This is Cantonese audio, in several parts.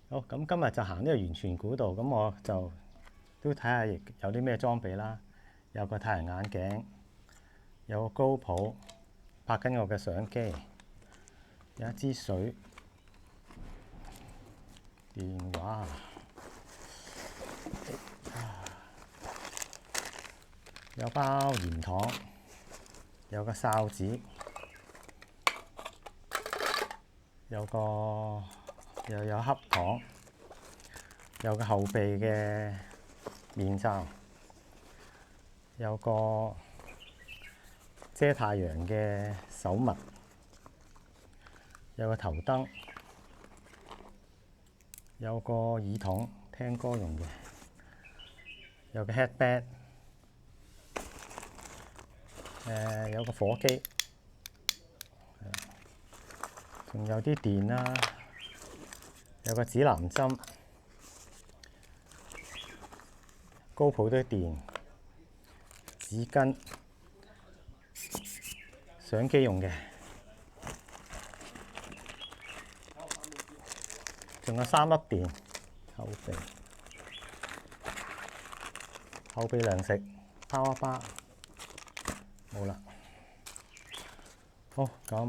好，咁今日就行呢個源泉古道，咁我就都睇下有啲咩裝備啦。有個太陽眼鏡，有個 GoPro 拍緊我嘅相機，有一支水、電話，有包鹽糖，有個哨子，又有黑糖，有個後備嘅面罩，有個遮太陽嘅手襪，有個頭燈，有個耳筒聽歌用嘅，有個 headband，有個火機，仲有啲電啦，有個指南針，GoPro都電，紙巾，相機用嘅，仲有3粒電，後備糧食，Power Bar，冇啦。好，咁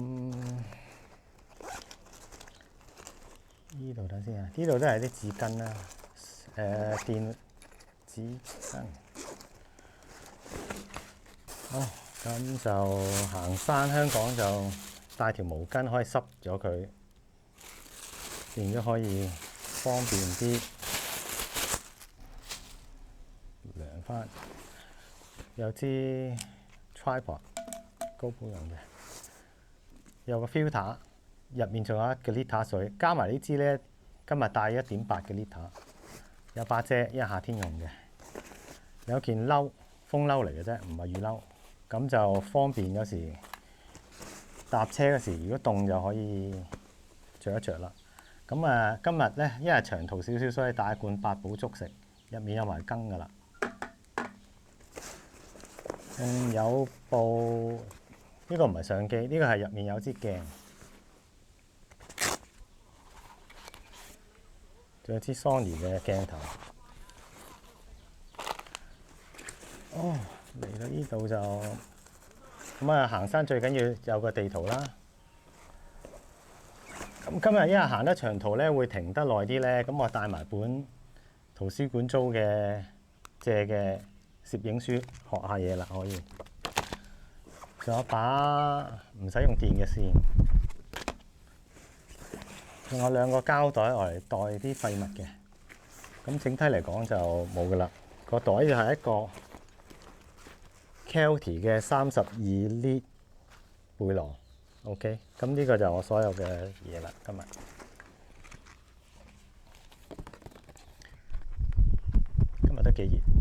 呢度睇先啊，呢度都係啲紙巾啦，電紙巾。好，咁就行山，香港就帶條毛巾可以濕咗佢，變咗可以方便啲涼翻。有支 tripod 高普用嘅，有個 filter， 入面仲有1個 liter 水，加埋呢支咧，今日帶1.8嘅 liter， 有把遮，因為夏天用嘅，有件褸，風褸嚟嘅啫，唔係雨褸，咁就方便嗰時搭車嗰時，如果凍就可以着一着啦。咁啊，今日咧因為長途少少，所以帶一罐八寶粥食，入面有埋羹噶啦。有部呢個唔係相機，呢個係入面有支鏡，仲有支 Sony 嘅鏡頭。哦，嚟到呢度就咁啊！行山最緊要有個地圖啦。咁今日因為行得長途咧，會停得耐啲咧，咁我帶埋本圖書館租嘅借嘅攝影書學下嘢啦，可以。仲有把唔使用電嘅線，仲有2個膠袋嚟袋啲廢物嘅。咁整體嚟講就冇噶啦。個袋就係一個 Kelty 嘅32 lit 背囊。OK， 咁呢個就係我所有嘅嘢啦，今日都幾熱。